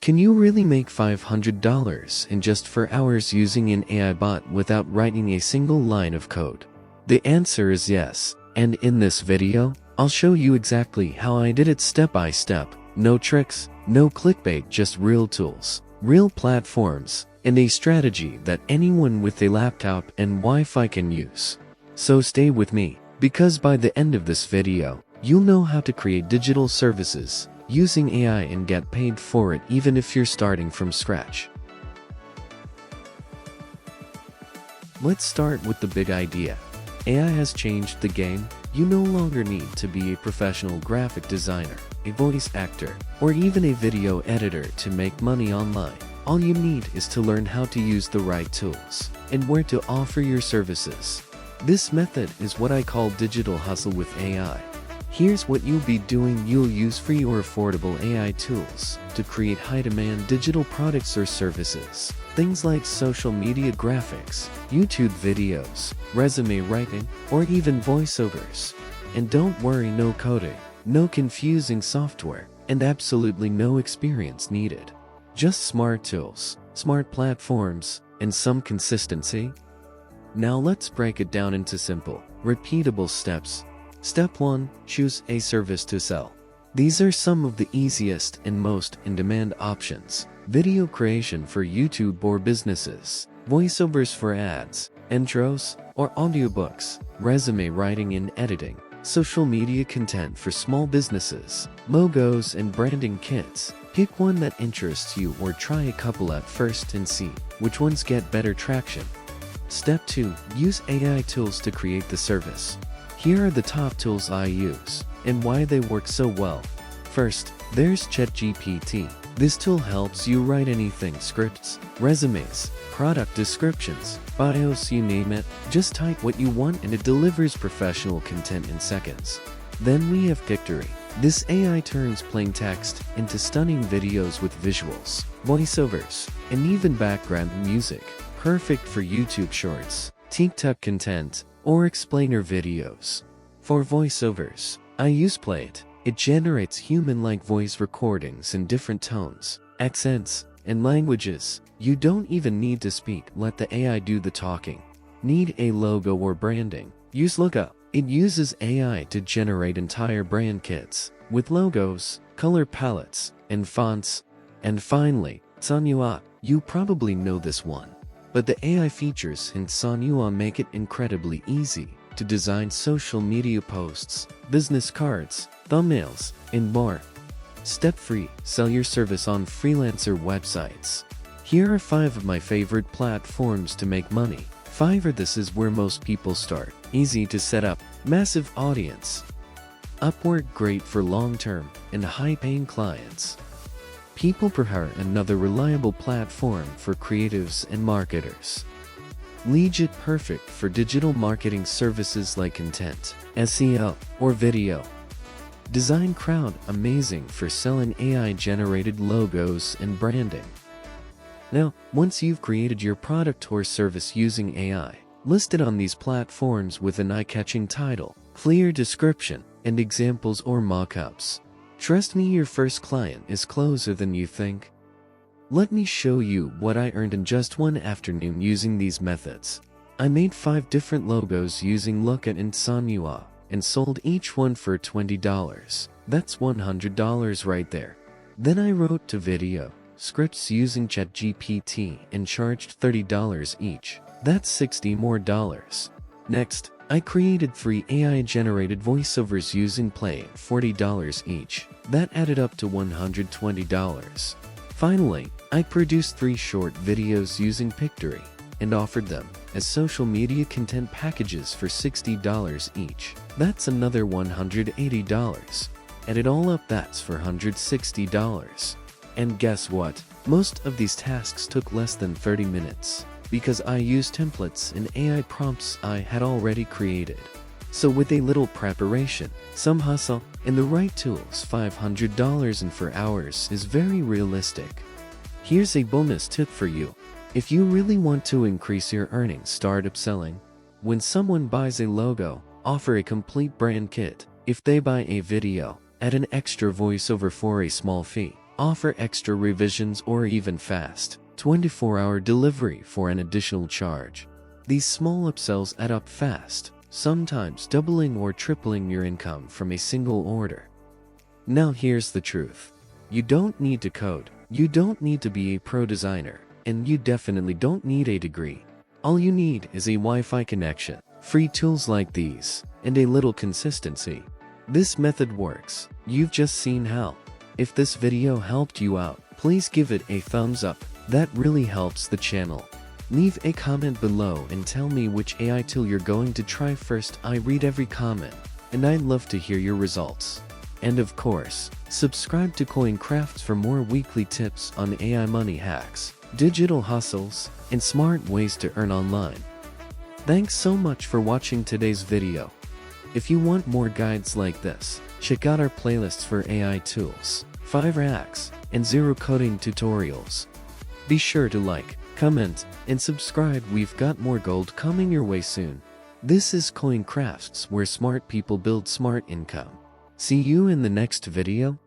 Can you really make $500 in just 4 hours using an AI bot without writing a single line of code? The answer is yes, and in this video, I'll show you exactly how I did it step by step. No tricks, no clickbait, just real tools, real platforms, and a strategy that anyone with a laptop and Wi-Fi can use. So stay with me, because by the end of this video, you'll know how to create digital services using AI and get paid for it even if you're starting from scratch. Let's start with the big idea. AI has changed the game. You no longer need to be a professional graphic designer, a voice actor, or even a video editor to make money online. All you need is to learn how to use the right tools and where to offer your services. This method is what I call digital hustle with AI. Here's what you'll be doing. You'll use free or affordable AI tools to create high-demand digital products or services. Things like social media graphics, YouTube videos, resume writing, or even voiceovers. And don't worry, no coding, no confusing software, and absolutely no experience needed. Just smart tools, smart platforms, and some consistency. Now let's break it down into simple, repeatable steps. Step 1. Choose a service to sell. These are some of the easiest and most in-demand options. Video creation for YouTube or businesses, voiceovers for ads, intros, or audiobooks, resume writing and editing, social media content for small businesses, logos and branding kits. Pick one that interests you or try a couple at first and see which ones get better traction. Step 2. Use AI tools to create the service. Here are the top tools I use and why they work so well. First, there's ChatGPT. This tool helps you write anything: scripts, resumes, product descriptions, bios, you name it. Just type what you want and it delivers professional content in seconds. Then we have Pictory. This AI turns plain text into stunning videos with visuals, voiceovers, and even background music. Perfect for YouTube Shorts, TikTok content, or explainer videos. For voiceovers, I use Play-it. It generates human-like voice recordings in different tones, accents, and languages. You don't even need to speak, let the AI do the talking. Need a logo or branding? Use Lookup. It uses AI to generate entire brand kits with logos, color palettes, and fonts. And finally, Sanua. You probably know this one, but the AI features in Sanua make it incredibly easy to design social media posts, business cards, thumbnails, and more. Step 3. Sell your service on freelancer websites. Here are 5 of my favorite platforms to make money. Fiverr. This is where most people start. Easy to set up, massive audience. Upwork. Great for long-term and high-paying clients. People per hour. Another reliable platform for creatives and marketers. Legit. Perfect for digital marketing services like content, SEO, or video. Design Crowd. Amazing for selling AI-generated logos and branding. Now, once you've created your product or service using AI, list it on these platforms with an eye-catching title, clear description, and examples or mock-ups. Trust me, your first client is closer than you think. Let me show you what I earned in just one afternoon using these methods. I made 5 different logos using Lookup and Sanua and sold each one for $20. That's $100 right there. Then I wrote 2 video scripts using ChatGPT and charged $30 each. That's $60 more. Next, I created 3 AI-generated voiceovers using Play, $40 each. That added up to $120. Finally, I produced 3 short videos using Pictory and offered them as social media content packages for $60 each. That's another $180. Add it all up, that's $460. And guess what? Most of these tasks took less than 30 minutes because I used templates and AI prompts I had already created. So with a little preparation, some hustle, and the right tools, $500 in 4 hours is very realistic. Here's a bonus tip for you. If you really want to increase your earnings, start upselling. When someone buys a logo, offer a complete brand kit. If they buy a video, add an extra voiceover for a small fee. offer extra revisions or even fast 24-hour delivery for an additional charge. These small upsells add up fast, sometimes doubling or tripling your income from a single order. Now here's the truth. You don't need to code, you don't need to be a pro designer, and you definitely don't need a degree. All you need is a Wi-Fi connection, free tools like these, and a little consistency. This method works. You've just seen how. If this video helped you out, please give it a thumbs up. That really helps the channel. Leave a comment below and tell me which AI tool you're going to try first. I read every comment, and I'd love to hear your results. And of course, subscribe to Coincrafts for more weekly tips on AI money hacks, digital hustles, and smart ways to earn online. Thanks so much for watching today's video. If you want more guides like this, check out our playlists for AI tools, Fiverr hacks, and zero coding tutorials. Be sure to like, comment, and subscribe. We've got more gold coming your way soon. This is Coincrafts, where smart people build smart income. See you in the next video.